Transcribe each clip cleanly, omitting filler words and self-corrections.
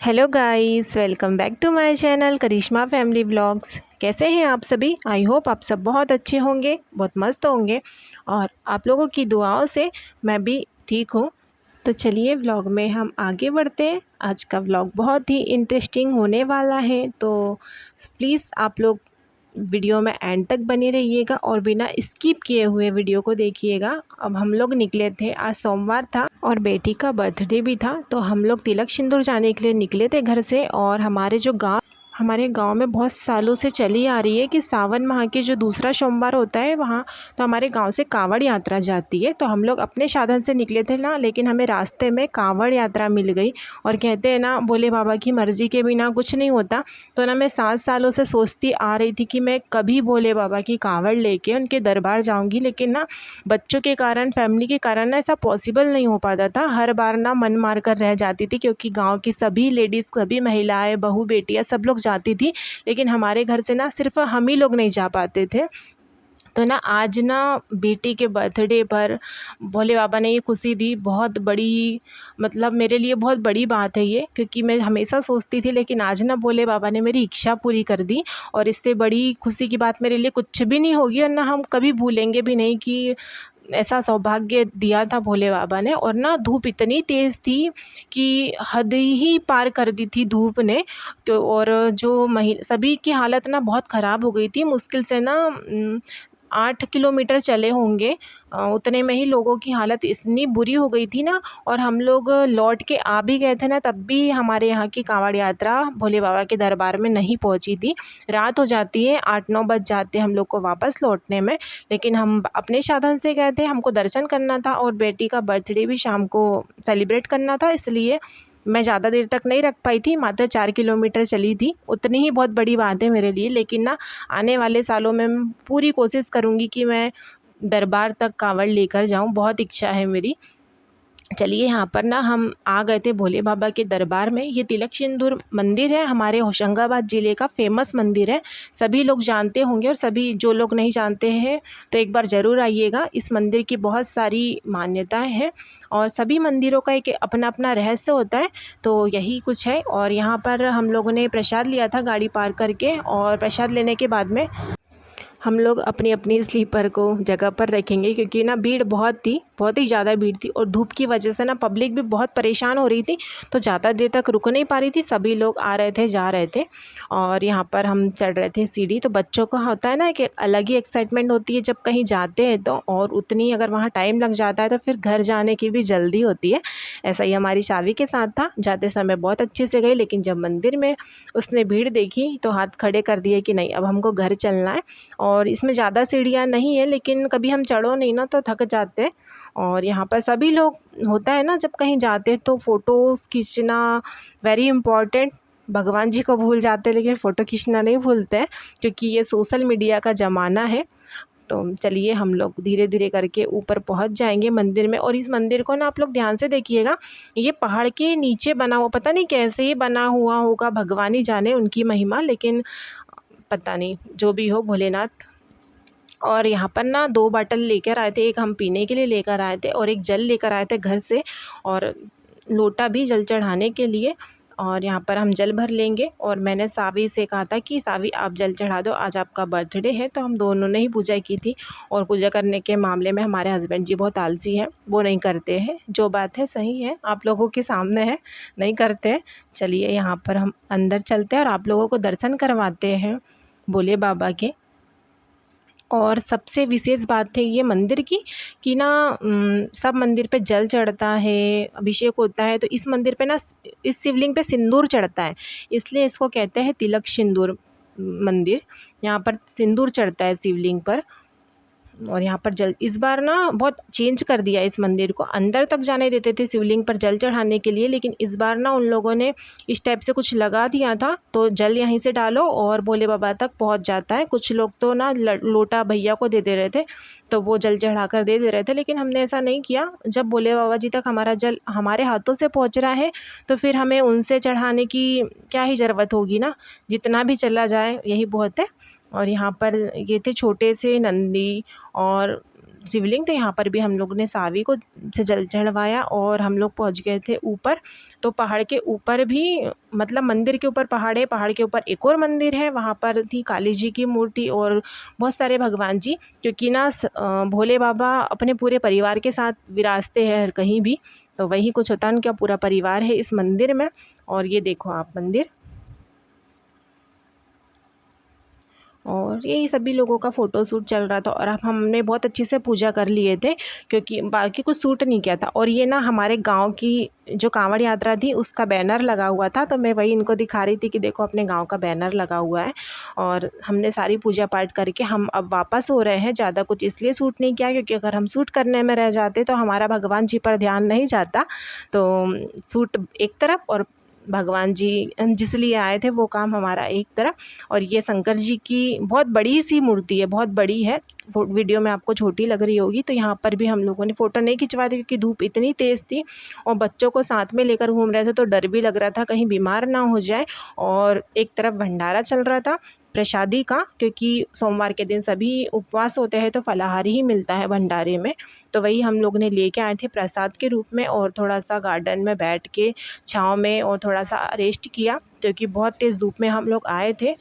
Hello guys, welcome back to my channel Karishma family vlogs. कैसे हैं आप सभी? आई होप आप सब बहुत अच्छे होंगे, बहुत मस्त होंगे और आप लोगों की दुआओं से मैं भी ठीक हूँ। तो चलिए व्लॉग में हम आगे बढ़ते हैं। आज का व्लॉग बहुत ही इंटरेस्टिंग होने वाला है, तो प्लीज़ आप लोग वीडियो में एंड तक बने रहिएगा और बिना स्किप किए हुए वीडियो को देखिएगा। अब हम लोग निकले थे, आज सोमवार था और बेटी का बर्थडे भी था, तो हम लोग तिलक सिंदूर जाने के लिए निकले थे घर से। और हमारे गांव में बहुत सालों से चली आ रही है कि सावन माह के जो दूसरा सोमवार होता है वहाँ तो हमारे गांव से कांवड़ यात्रा जाती है। तो हम लोग अपने साधन से निकले थे ना, लेकिन हमें रास्ते में कांवड़ यात्रा मिल गई। और कहते हैं ना, भोले बाबा की मर्ज़ी के बिना कुछ नहीं होता। तो ना मैं 7 सालों से सोचती आ रही थी कि मैं कभी भोले बाबा की कांवड़ लेके उनके दरबार जाऊंगी, लेकिन ना बच्चों के कारण, फैमिली के कारण ना ऐसा पॉसिबल नहीं हो पाता था। हर बार ना मन मार कर रह जाती थी, क्योंकि गांव की सभी लेडीज़, सभी महिलाएं, बहू बेटियां सब लोग जाती थी, लेकिन हमारे घर से ना सिर्फ हम ही लोग नहीं जा पाते थे। तो ना आज ना बेटी के बर्थडे पर भोले बाबा ने ये खुशी दी, बहुत बड़ी, मतलब मेरे लिए बहुत बड़ी बात है ये, क्योंकि मैं हमेशा सोचती थी, लेकिन आज ना भोले बाबा ने मेरी इच्छा पूरी कर दी। और इससे बड़ी खुशी की बात मेरे लिए कुछ भी नहीं होगी, और ना हम कभी भूलेंगे भी नहीं कि ऐसा सौभाग्य दिया था भोले बाबा ने। और ना धूप इतनी तेज़ थी कि हद ही पार कर दी थी धूप ने। तो और जो सभी की हालत ना बहुत ख़राब हो गई थी, मुश्किल से ना 8 किलोमीटर चले होंगे, उतने में ही लोगों की हालत इतनी बुरी हो गई थी ना। और हम लोग लौट के आ भी गए थे ना, तब भी हमारे यहाँ की कांवड़ यात्रा भोले बाबा के दरबार में नहीं पहुँची थी। रात हो जाती है, 8-9 बज जाते हम लोग को वापस लौटने में, लेकिन हम अपने साधन से गए थे। हमको दर्शन करना था और बेटी का बर्थडे भी शाम को सेलिब्रेट करना था, इसलिए मैं ज़्यादा देर तक नहीं रख पाई थी। मात्र 4 किलोमीटर चली थी, उतनी ही बहुत बड़ी बात है मेरे लिए। लेकिन ना आने वाले सालों में मैं पूरी कोशिश करूँगी कि मैं दरबार तक कांवड़ लेकर जाऊँ, बहुत इच्छा है मेरी। चलिए, यहाँ पर ना हम आ गए थे भोले बाबा के दरबार में। ये तिलक सिंदूर मंदिर है, हमारे होशंगाबाद ज़िले का फेमस मंदिर है, सभी लोग जानते होंगे। और सभी जो लोग नहीं जानते हैं तो एक बार ज़रूर आइएगा। इस मंदिर की बहुत सारी मान्यताएं हैं और सभी मंदिरों का एक अपना अपना रहस्य होता है, तो यही कुछ है। और यहाँ पर हम लोगों ने प्रसाद लिया था गाड़ी पार्क करके, और प्रसाद लेने के बाद में हम लोग अपनी अपनी स्लीपर को जगह पर रखेंगे, क्योंकि ना भीड़ बहुत थी, बहुत ही ज़्यादा भीड़ थी। और धूप की वजह से ना पब्लिक भी बहुत परेशान हो रही थी, तो ज़्यादा देर तक रुक नहीं पा रही थी। सभी लोग आ रहे थे, जा रहे थे। और यहाँ पर हम चढ़ रहे थे सीढ़ी। तो बच्चों का होता है ना कि अलग ही एक्साइटमेंट होती है जब कहीं जाते हैं तो, और उतनी अगर वहाँ टाइम लग जाता है तो फिर घर जाने की भी जल्दी होती है। ऐसा ही हमारी शादी के साथ था, जाते समय बहुत अच्छे से गए, लेकिन जब मंदिर में उसने भीड़ देखी तो हाथ खड़े कर दिए कि नहीं, अब हमको घर चलना है। और इसमें ज़्यादा सीढ़ियाँ नहीं है, लेकिन कभी हम चढ़ो नहीं ना तो थक जाते हैं। और यहाँ पर सभी लोग, होता है ना जब कहीं जाते हैं तो फ़ोटोज़ खींचना वेरी इम्पॉर्टेंट। भगवान जी को भूल जाते हैं लेकिन फ़ोटो खींचना नहीं भूलते हैं, क्योंकि ये सोशल मीडिया का ज़माना है। तो चलिए, हम लोग धीरे धीरे करके ऊपर पहुंच जाएंगे मंदिर में। और इस मंदिर को ना आप लोग ध्यान से देखिएगा, ये पहाड़ के नीचे बना हुआ, पता नहीं कैसे ही बना हुआ होगा, भगवान ही जाने उनकी महिमा, लेकिन पता नहीं, जो भी हो भोलेनाथ। और यहाँ पर ना 2 बॉटल लेकर आए थे, एक हम पीने के लिए लेकर आए थे और एक जल लेकर आए थे घर से, और लोटा भी जल चढ़ाने के लिए। और यहाँ पर हम जल भर लेंगे। और मैंने सावी से कहा था कि सावी आप जल चढ़ा दो, आज आपका बर्थडे है। तो हम दोनों ने ही पूजा की थी। और पूजा करने के मामले में हमारे हस्बैंड जी बहुत आलसी हैं, वो नहीं करते हैं। जो बात है सही है, आप लोगों के सामने है, नहीं करते हैं। चलिए, यहाँ पर हम अंदर चलते हैं और आप लोगों को दर्शन करवाते हैं भोले बाबा के। और सबसे विशेष बात है ये मंदिर की कि ना सब मंदिर पे जल चढ़ता है, अभिषेक होता है, तो इस मंदिर पे ना इस शिवलिंग पे सिंदूर चढ़ता है, इसलिए इसको कहते हैं तिलक सिंदूर मंदिर। यहाँ पर सिंदूर चढ़ता है शिवलिंग पर। और यहाँ पर जल इस बार ना बहुत चेंज कर दिया इस मंदिर को, अंदर तक जाने देते थे शिवलिंग पर जल चढ़ाने के लिए, लेकिन इस बार ना उन लोगों ने इस टाइप से कुछ लगा दिया था, तो जल यहीं से डालो और भोले बाबा तक पहुँच जाता है। कुछ लोग तो ना लोटा भैया को दे दे रहे थे, तो वो जल चढ़ा कर दे रहे थे, लेकिन हमने ऐसा नहीं किया। जब भोले बाबा जी तक हमारा जल हमारे हाथों से पहुँच रहा है तो फिर हमें उनसे चढ़ाने की क्या ही ज़रूरत होगी ना, जितना भी चला जाए यही बहुत है। और यहाँ पर ये थे छोटे से नंदी और शिवलिंग। तो यहाँ पर भी हम लोग ने सावी को से जल चढ़वाया और हम लोग पहुँच गए थे ऊपर। तो पहाड़ के ऊपर भी मतलब मंदिर के ऊपर पहाड़ है, पहाड़ के ऊपर एक और मंदिर है, वहाँ पर थी काली जी की मूर्ति और बहुत सारे भगवान जी, क्योंकि ना भोले बाबा अपने पूरे परिवार के साथ विराजते हैं कहीं भी। तो वही कुछ होता है, उनका पूरा परिवार है इस मंदिर में। और ये देखो आप मंदिर, और यही सभी लोगों का फ़ोटो शूट चल रहा था। और अब हमने बहुत अच्छे से पूजा कर लिए थे, क्योंकि बाकी कुछ शूट नहीं किया था। और ये ना हमारे गांव की जो कांवड़ यात्रा थी उसका बैनर लगा हुआ था, तो मैं वही इनको दिखा रही थी कि देखो अपने गांव का बैनर लगा हुआ है। और हमने सारी पूजा पाठ करके हम अब वापस हो रहे हैं। ज़्यादा कुछ इसलिए शूट नहीं किया क्योंकि अगर हम शूट करने में रह जाते तो हमारा भगवान जी पर ध्यान नहीं जाता। तो शूट एक तरफ और भगवान जी हम जिस लिए आए थे वो काम हमारा एक तरफ। और ये शंकर जी की बहुत बड़ी सी मूर्ति है, बहुत बड़ी है। वीडियो में आपको छोटी लग रही होगी। तो यहाँ पर भी हम लोगों ने फ़ोटो नहीं खिंचवाए थे क्योंकि धूप इतनी तेज़ थी और बच्चों को साथ में लेकर घूम रहे थे, तो डर भी लग रहा था कहीं बीमार ना हो जाए। और एक तरफ भंडारा चल रहा था प्रसादी का, क्योंकि सोमवार के दिन सभी उपवास होते हैं तो फलाहारी ही मिलता है भंडारे में। तो वही हम लोग ने लेके आए थे प्रसाद के रूप में। और थोड़ा सा गार्डन में बैठ के छाँव में और थोड़ा सा रेस्ट किया, क्योंकि बहुत तेज़ धूप में हम लोग आए थे।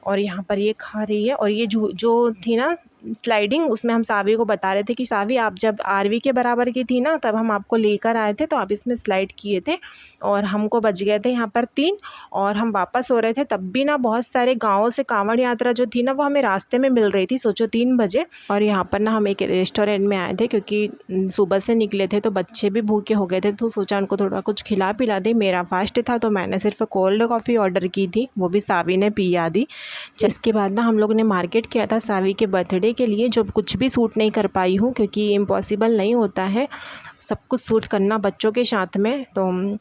और यहाँ पर ये खा रही है। और ये जो थी ना स्लाइडिंग, उसमें हम सावी को बता रहे थे कि सावी आप जब आरवी के बराबर की थी ना तब हम आपको लेकर आए थे, तो आप इसमें स्लाइड किए थे और हमको बच गए थे यहाँ पर 3। और हम वापस हो रहे थे तब भी ना बहुत सारे गाँवों से कांवड़ यात्रा जो थी ना वो हमें रास्ते में मिल रही थी, सोचो 3 बजे। और यहाँ पर ना हम एक रेस्टोरेंट में आए थे क्योंकि सुबह से निकले थे तो बच्चे भी भूखे हो गए थे, तो सोचा उनको थोड़ा कुछ खिला पिला दे। मेरा फास्ट था तो मैंने सिर्फ कोल्ड कॉफ़ी ऑर्डर की थी, वो भी सावी ने पिया दी। इसके बाद ना हम लोग ने मार्केट किया था सावी के बर्थडे के लिए, जो कुछ भी सूट नहीं कर पाई हूँ क्योंकि इम्पॉसिबल नहीं होता है सब कुछ सूट करना बच्चों के साथ में, तो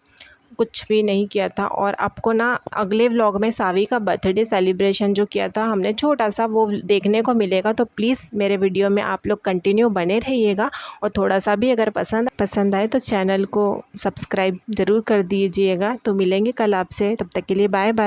कुछ भी नहीं किया था। और आपको ना अगले व्लॉग में सावी का बर्थडे सेलिब्रेशन जो किया था हमने छोटा सा, वो देखने को मिलेगा। तो प्लीज़ मेरे वीडियो में आप लोग कंटिन्यू बने रहिएगा। और थोड़ा सा भी अगर पसंद आए तो चैनल को सब्सक्राइब ज़रूर कर दीजिएगा। तो मिलेंगे कल आपसे, तब तक के लिए बाय बाय।